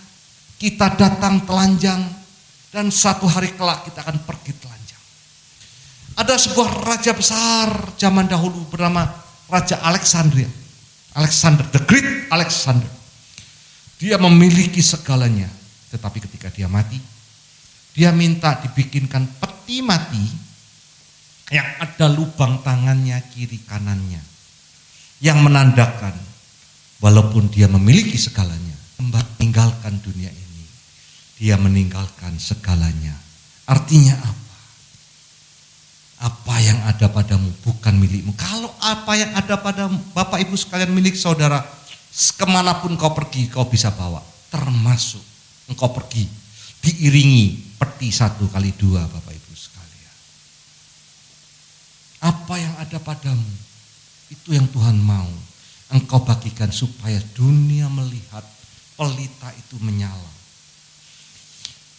Kita datang telanjang dan satu hari kelak kita akan pergi telanjang. Ada sebuah raja besar zaman dahulu bernama Raja Alexander, the Great Alexander. Dia memiliki segalanya, tetapi ketika dia mati, dia minta dibikinkan peti mati yang ada lubang tangannya kiri kanannya, yang menandakan walaupun dia memiliki segalanya, meninggalkan dunia ini, dia meninggalkan segalanya. Artinya apa? Apa yang ada padamu bukan milikmu. Kalau apa yang ada padamu, Bapak Ibu sekalian, milik saudara, kemanapun kau pergi kau bisa bawa. Termasuk engkau pergi diiringi peti 1 kali 2, Bapak Ibu sekalian. Apa yang ada padamu, itu yang Tuhan mau engkau bagikan supaya dunia melihat pelita itu menyala.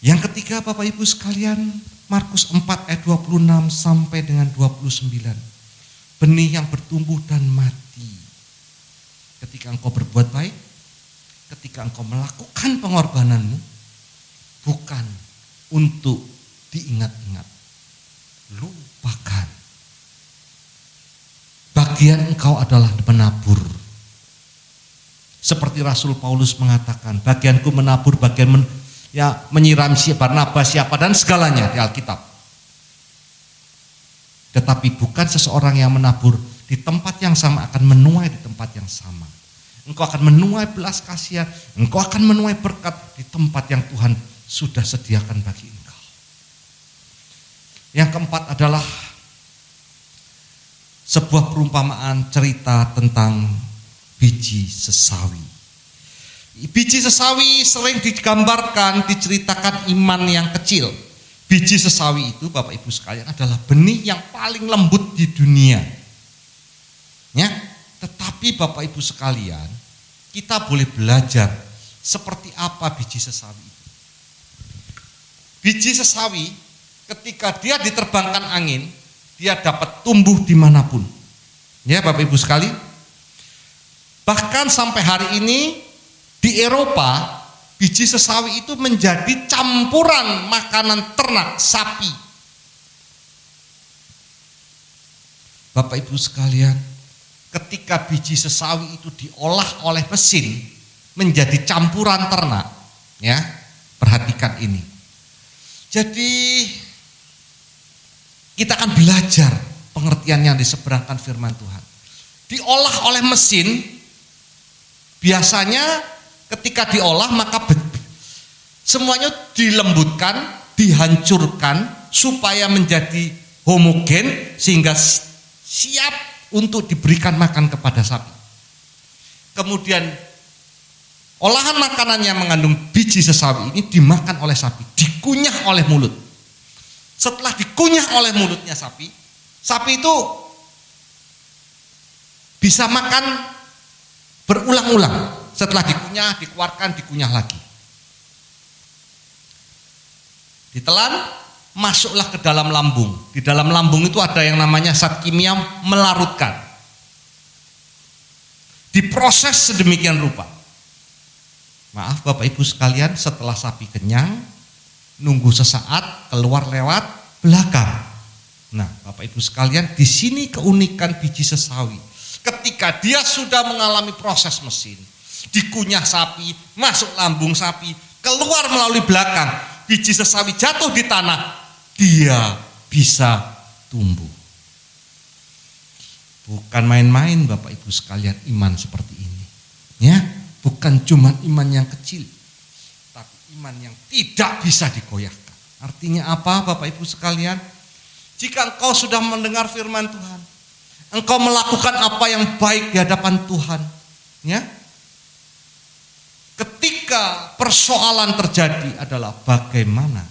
Yang ketiga, Bapak Ibu sekalian, Markus 4 ayat 26 sampai dengan 29. Benih yang bertumbuh dan mati. Ketika engkau berbuat baik, ketika engkau melakukan pengorbananmu, bukan untuk diingat-ingat, lupakan. Bagian engkau adalah menabur. Seperti Rasul Paulus mengatakan, bagianku menabur, bagian menyiram siapa, Barnabas siapa, dan segalanya di Alkitab. Tetapi bukan seseorang yang menabur di tempat yang sama akan menuai di tempat yang sama. Engkau akan menuai belas kasihan, engkau akan menuai berkat di tempat yang Tuhan sudah sediakan bagi engkau. Yang keempat adalah sebuah perumpamaan cerita tentang biji sesawi. Biji sesawi sering digambarkan, diceritakan iman yang kecil. Biji sesawi itu, Bapak Ibu sekalian, adalah benih yang paling lembut di dunia. Ya, tetapi Bapak Ibu sekalian, kita boleh belajar seperti apa biji sesawi itu. Biji sesawi ketika dia diterbangkan angin, dia dapat tumbuh dimanapun. Ya, Bapak Ibu sekalian. Bahkan sampai hari ini di Eropa, biji sesawi itu menjadi campuran makanan ternak sapi. Bapak Ibu sekalian, ketika biji sesawi itu diolah oleh mesin menjadi campuran ternak, ya, perhatikan ini. Jadi kita akan belajar pengertian yang diseberangkan firman Tuhan. Diolah oleh mesin, biasanya ketika diolah maka semuanya dilembutkan, dihancurkan supaya menjadi homogen sehingga siap untuk diberikan makan kepada sapi. Kemudian olahan makanan yang mengandung biji sesawi ini dimakan oleh sapi, dikunyah oleh mulut. Setelah dikunyah oleh mulutnya sapi itu bisa makan berulang-ulang. Setelah dikunyah, dikeluarkan, dikunyah lagi. Ditelan, masuklah ke dalam lambung. Di dalam lambung itu ada yang namanya zat kimia melarutkan. Diproses sedemikian rupa. Maaf Bapak Ibu sekalian, setelah sapi kenyang, nunggu sesaat keluar lewat belakang. Nah, Bapak Ibu sekalian, di sini keunikan biji sesawi. Ketika dia sudah mengalami proses mesin, dikunyah sapi, masuk lambung sapi, keluar melalui belakang, biji sesawi jatuh di tanah, dia bisa tumbuh. Bukan main-main Bapak Ibu sekalian iman seperti ini. Ya, bukan cuma iman yang kecil, tapi iman yang tidak bisa digoyahkan. Artinya apa Bapak Ibu sekalian? Jika engkau sudah mendengar firman Tuhan, engkau melakukan apa yang baik di hadapan Tuhan, ya. Ketika persoalan terjadi adalah bagaimana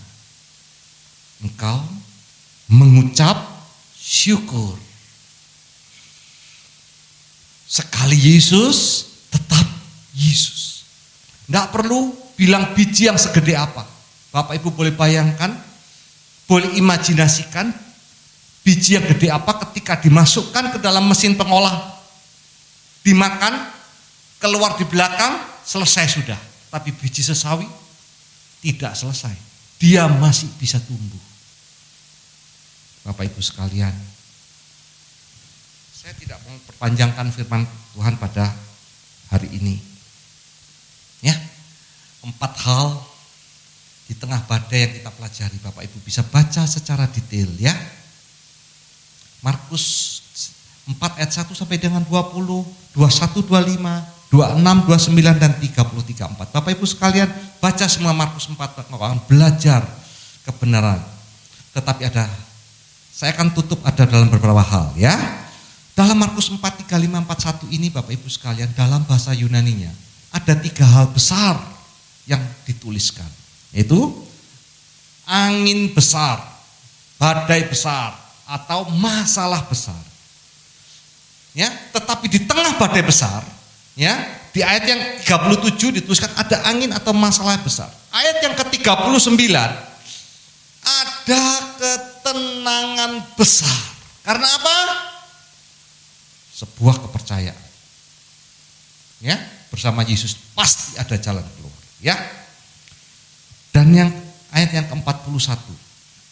engkau mengucap syukur. Sekali Yesus, tetap Yesus. Tidak perlu bilang biji yang segede apa. Bapak Ibu boleh bayangkan, boleh imajinasikan biji yang gede apa ketika dimasukkan ke dalam mesin pengolah, dimakan, keluar di belakang, selesai sudah. Tapi biji sesawi tidak selesai. Dia masih bisa tumbuh. Bapak Ibu sekalian, saya tidak mau perpanjangkan firman Tuhan pada hari ini. Ya, 4 hal di tengah badai yang kita pelajari, Bapak Ibu bisa baca secara detail ya. Markus 4 ayat 1 sampai dengan 20, 21, 25, 26, 29 dan 33, 4. Bapak Ibu sekalian baca semua Markus 4, akan belajar kebenaran. Tetapi saya akan tutup dalam beberapa hal ya. Dalam Markus 4, 35, 41 ini Bapak Ibu sekalian, dalam bahasa Yunaninya ada 3 hal besar yang dituliskan. Yaitu angin besar, badai besar, atau masalah besar. Ya, tetapi di tengah badai besar, ya, di ayat yang 37 dituliskan ada angin atau masalah besar. Ayat yang ke-39 ada ketenangan besar. Karena apa? Sebuah kepercayaan. Ya, bersama Yesus pasti ada jalan keluar, ya. Dan yang ayat yang ke-41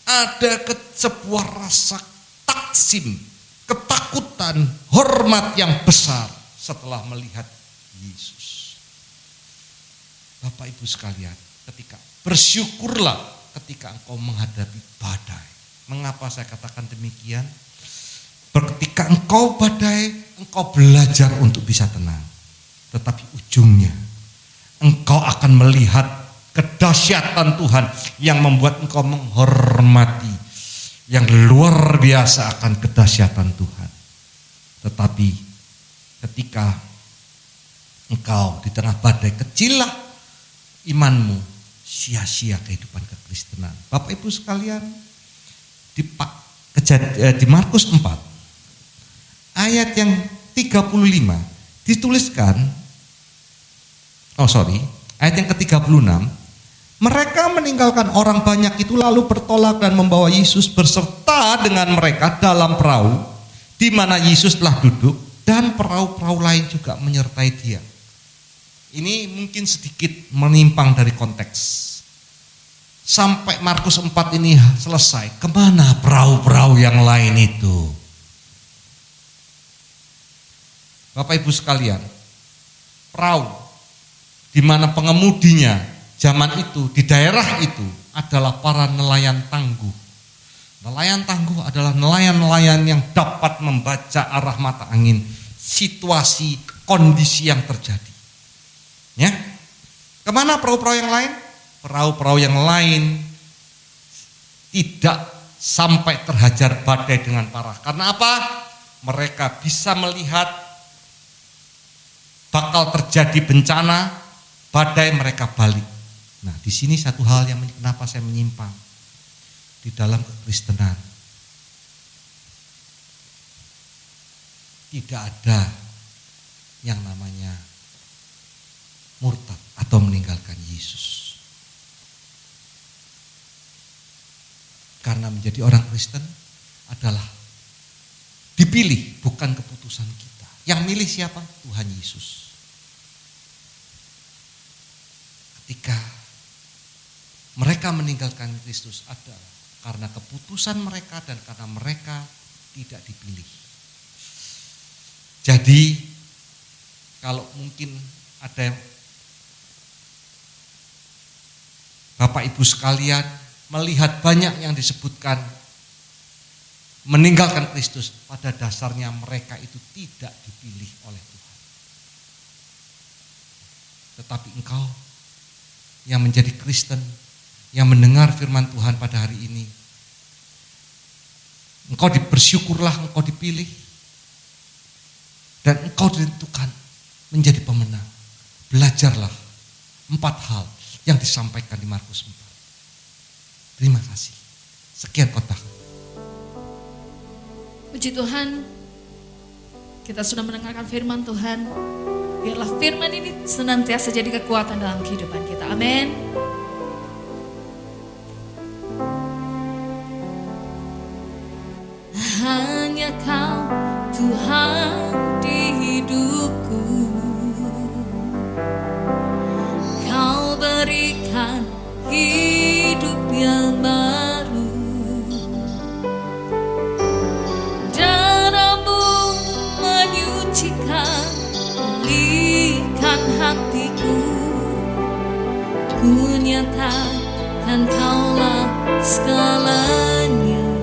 ada sebuah rasa taksim, ketakutan, hormat yang besar setelah melihat Yesus. Bapak Ibu sekalian, bersyukurlah ketika engkau menghadapi badai. Mengapa saya katakan demikian? Ketika engkau badai, engkau belajar untuk bisa tenang. Tetapi ujungnya, engkau akan melihat kedahsyatan Tuhan yang membuat engkau menghormati yang luar biasa akan kedahsyatan Tuhan. Tetapi ketika engkau di tengah badai, kecillah imanmu, sia-sia kehidupan kekristenan. Bapak Ibu sekalian, di Markus 4 ayat yang 35 dituliskan, ayat yang ke-36, mereka meninggalkan orang banyak itu lalu bertolak dan membawa Yesus berserta dengan mereka dalam perahu di mana Yesus telah duduk, dan perahu-perahu lain juga menyertai dia. Ini mungkin sedikit menyimpang dari konteks. Sampai Markus 4 ini selesai, kemana perahu-perahu yang lain itu? Bapak Ibu sekalian, perahu di mana pengemudinya zaman itu, di daerah itu adalah para nelayan tangguh. Nelayan tangguh adalah nelayan-nelayan yang dapat membaca arah mata angin, situasi, kondisi yang terjadi. Ya, kemana perahu-perahu yang lain? Perahu-perahu yang lain tidak sampai terhajar badai dengan parah. Karena apa? mereka bisa melihat bakal terjadi bencana, badai, mereka balik. Nah, di sini satu hal yang kenapa saya menyimpang di dalam kekristenan. Tidak ada yang namanya murtad atau meninggalkan Yesus. Karena menjadi orang Kristen adalah dipilih, bukan keputusan kita. Yang milih siapa? Tuhan Yesus. Ketika mereka meninggalkan Kristus adalah karena keputusan mereka dan karena mereka tidak dipilih. Jadi kalau mungkin ada Bapak Ibu sekalian melihat banyak yang disebutkan meninggalkan Kristus, pada dasarnya mereka itu tidak dipilih oleh Tuhan. Tetapi engkau yang menjadi Kristen, yang mendengar firman Tuhan pada hari ini, engkau bersyukurlah engkau dipilih dan engkau ditentukan menjadi pemenang. Belajarlah 4 hal yang disampaikan di Markus 4. Terima kasih. Sekian khotbah. Puji Tuhan, kita sudah mendengarkan firman Tuhan. Biarlah firman ini senantiasa jadi kekuatan dalam kehidupan kita. Amin. Hanya Kau Tuhan di hidupku, Kau berikan hidup yang baru. Darah-Mu menyucikan, pulihkan hatiku. Ku nyatakan Kaulah segalanya.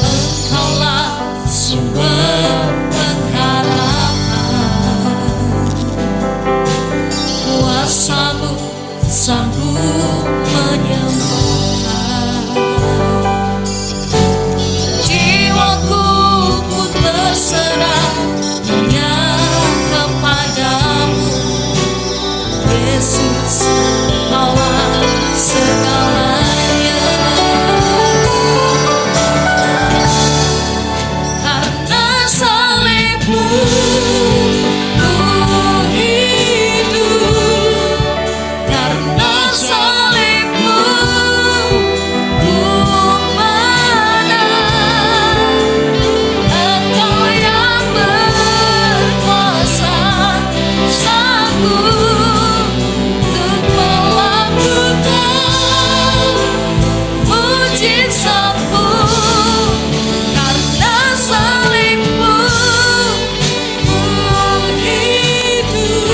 Engkaulah sumber pengharapan. Kuasa-Mu sanggup menyembuhkan. Jiwaku pun berserah hanya kepadamu. Yesus, Kaulah segalanya. Karena salib-Mu ku hidup. Karena salib-Mu ku menang. Engkau yang berkuasa, sanggup untuk melakukan mujizat-Mu. Karena salib-Mu ku hidup.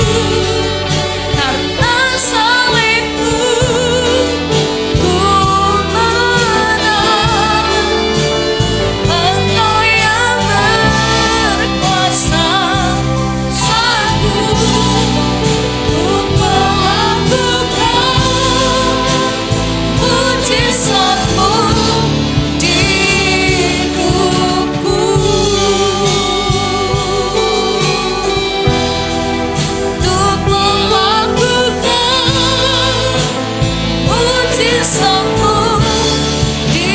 Karena salib-Mu ku menang. Engkau yang berkuasa, sanggup untuk melakukan mujizat-Mu di hidupku. Untuk melakukan mujizat-Mu di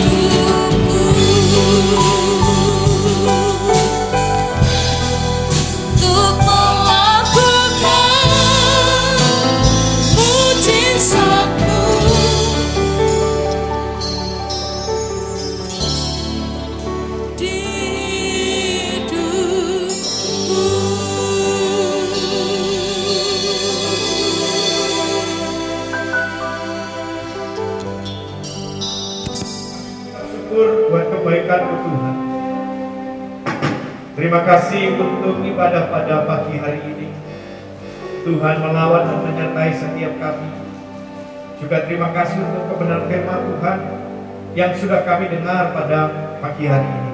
hidupku. Untuk melakukan mujizat-Mu di Syukur buat kebaikan Tuhan. Terima kasih untuk ibadah pada pagi hari ini. Tuhan melawat dan menyertai setiap kami. Juga terima kasih untuk kebenaran firman Tuhan yang sudah kami dengar pada pagi hari ini.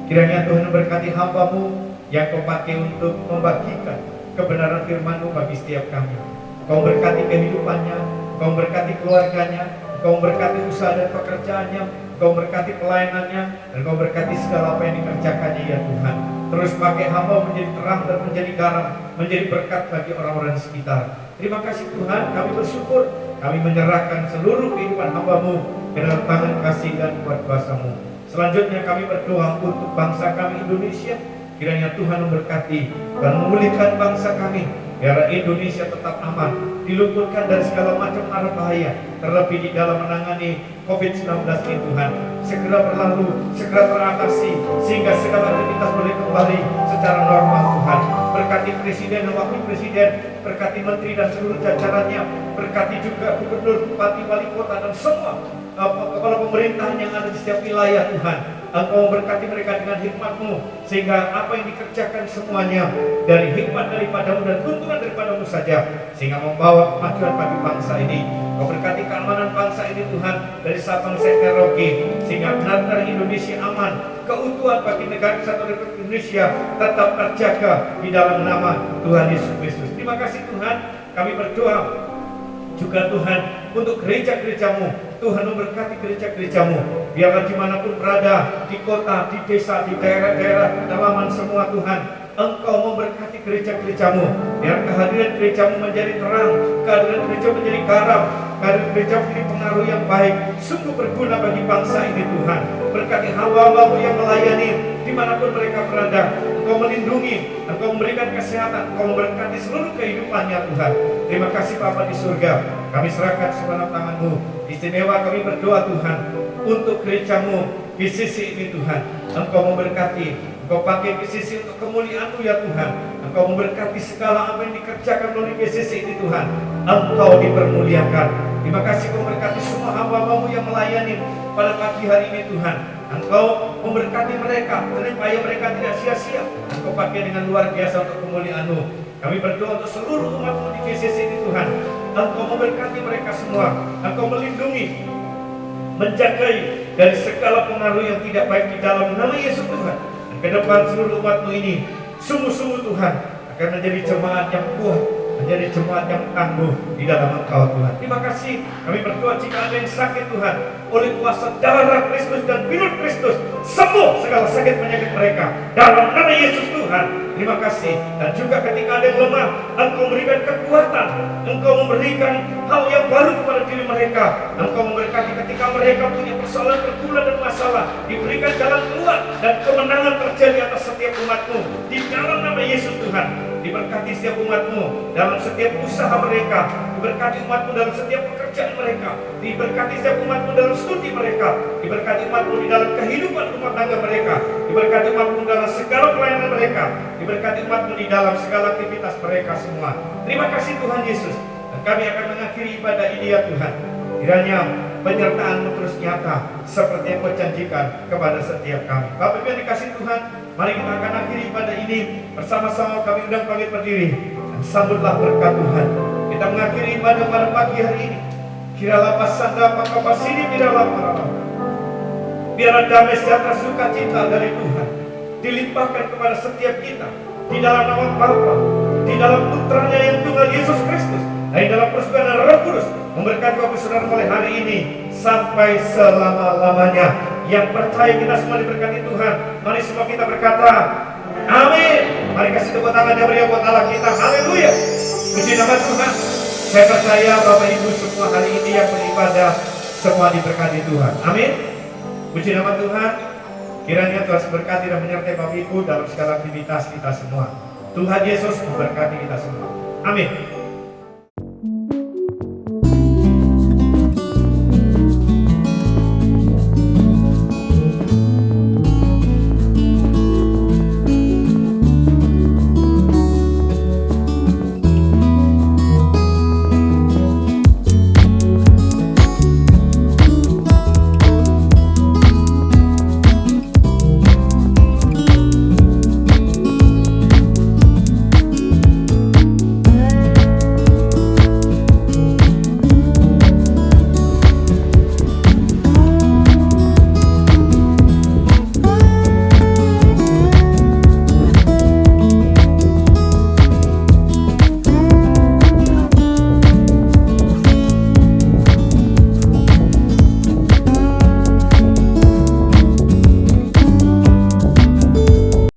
Kiranya Tuhan memberkati hamba-Mu yang Kau pakai untuk membagikan kebenaran firman-Mu bagi setiap kami. Kau berkati kehidupannya, Kau berkati keluarganya, Kau berkati usaha dan pekerjaannya, Engkau berkati pelayanannya, dan Engkau berkati segala apa yang dikerjakannya ya Tuhan. Terus pakai hamba menjadi terang dan menjadi garam, menjadi berkat bagi orang-orang di sekitar. Terima kasih Tuhan, kami bersyukur. Kami menyerahkan seluruh kehidupan hamba-Mu ke dalam tangan kasih dan kuat kuasa-Mu. Selanjutnya kami berdoa untuk bangsa kami Indonesia. Kiranya Tuhan memberkati dan memulihkan bangsa kami, biar Indonesia tetap aman, diluputkan dari segala macam mara bahaya, terlebih di dalam menangani COVID-19 ini Tuhan. Segera berlalu, segera teratasi, sehingga segala aktivitas boleh kembali secara normal Tuhan. Berkati Presiden dan Wakil Presiden, berkati Menteri dan seluruh jajarannya, berkati juga Gubernur, Bupati, Wali Kota, dan semua kepala pemerintahan yang ada di setiap wilayah Tuhan. Engkau memberkati mereka dengan hikmat-Mu, sehingga apa yang dikerjakan semuanya dari hikmat daripada-Mu dan keuntungan daripada-Mu saja, sehingga membawa kemajuan bagi bangsa ini. Kau berkati keamanan bangsa ini Tuhan, dari Sabang sampai Merauke, sehingga benar-benar Indonesia aman. Keutuhan bagi negara Kesatuan Republik Indonesia tetap terjaga di dalam nama Tuhan Yesus Kristus. Terima kasih Tuhan, kami berdoa juga Tuhan untuk gereja-gereja-Mu. Tuhan memberkati gereja-gereja-Mu, biarlah dimanapun berada, di kota, di desa, di daerah-daerah pedalaman semua Tuhan, Engkau memberkati gereja-gereja-Mu, biar kehadiran gereja-Mu menjadi terang, kehadiran gereja menjadi garam, kehadiran gereja menjadi pengaruh yang baik, sungguh berguna bagi bangsa ini Tuhan. Berkati hamba-hamba-Mu yang melayani dimanapun mereka berada. Engkau melindungi, Engkau memberikan kesehatan, Engkau memberkati seluruh kehidupannya Tuhan. Terima kasih Bapa di surga, kami serahkan sepenuh tangan-Mu. Istimewa kami berdoa Tuhan untuk gereja-Mu di sisi ini Tuhan. Engkau memberkati, Engkau pakai PCC untuk kemuliaan-Mu ya Tuhan. Engkau memberkati segala apa yang dikerjakan melalui PCC ini Tuhan. Engkau dipermuliakan. Terima kasih Engkau memberkati semua hamba-Mu yang melayani pada pagi hari ini Tuhan. Engkau memberkati mereka, supaya mereka tidak sia-sia. Engkau pakai dengan luar biasa untuk kemuliaan-Mu. Kami berdoa untuk seluruh umat-Mu di PCC ini Tuhan. Engkau memberkati mereka semua. Engkau melindungi, menjagai dari segala pengaruh yang tidak baik di dalam nama Yesus Tuhan. Dan ke depan seluruh umat-Mu ini, sungguh-sungguh Tuhan akan menjadi jemaat yang kuat, menjadi jemaat yang tangguh di dalam Engkau Tuhan. Terima kasih. Kami berdoa jika ada yang sakit Tuhan, oleh kuasa darah Kristus dan binut Kristus, sembuh segala sakit penyakit mereka dalam nama Yesus Tuhan. Terima kasih. Dan juga ketika ada yang lemah, Engkau memberikan kekuatan, Engkau memberikan hal yang baru kepada diri mereka. Engkau memberkati ketika mereka punya persoalan, pergumulan dan masalah, diberikan jalan keluar dan kemenangan terjadi atas setiap umat-Mu di dalam nama Yesus Tuhan. Diberkati setiap umat-Mu dalam setiap usaha mereka, diberkati umat-Mu dalam setiap pekerjaan mereka, diberkati setiap umat-Mu dalam studi mereka, diberkati umat-Mu di dalam kehidupan rumah tangga mereka, diberkati umat-Mu dalam segala pelayanan mereka, diberkati umat-Mu di dalam segala aktivitas mereka semua. Terima kasih Tuhan Yesus. Dan kami akan mengakhiri ibadah ini ya Tuhan. Kiranya penyertaan-Mu terus nyata seperti yang Kau janjikan kepada setiap kami. Bapak Ibu yang dikasihi Tuhan, mari kita akan akhiri ibadah ini bersama-sama. Kami undang bangkit berdiri dan sambutlah berkat Tuhan. Kita mengakhiri ibadah pada pagi hari ini. Kiralah pasanda pakapasini kiralah para. Biarlah damai sejahtera sukacita dari Tuhan dilimpahkan kepada setiap kita di dalam nama Bapa, di dalam Putranya yang tunggal Yesus Kristus, dan di dalam persekutuan Roh Kudus, memberkati Bapak Saudara mulai hari ini sampai selama-lamanya. Yang percaya kita semua diberkati Tuhan. Mari semua kita berkata amin. Mari kasih tepuk tangan yang meriah buat Allah kita. Haleluya. Puji nama Tuhan. Saya percaya Bapak Ibu semua hari ini yang beribadah semua diberkati Tuhan. Amin. Puji nama Tuhan. Kiranya Tuhan berkati dan menyertai Bapak Ibu dalam segala aktivitas kita semua. Tuhan Yesus memberkati kita semua. Amin.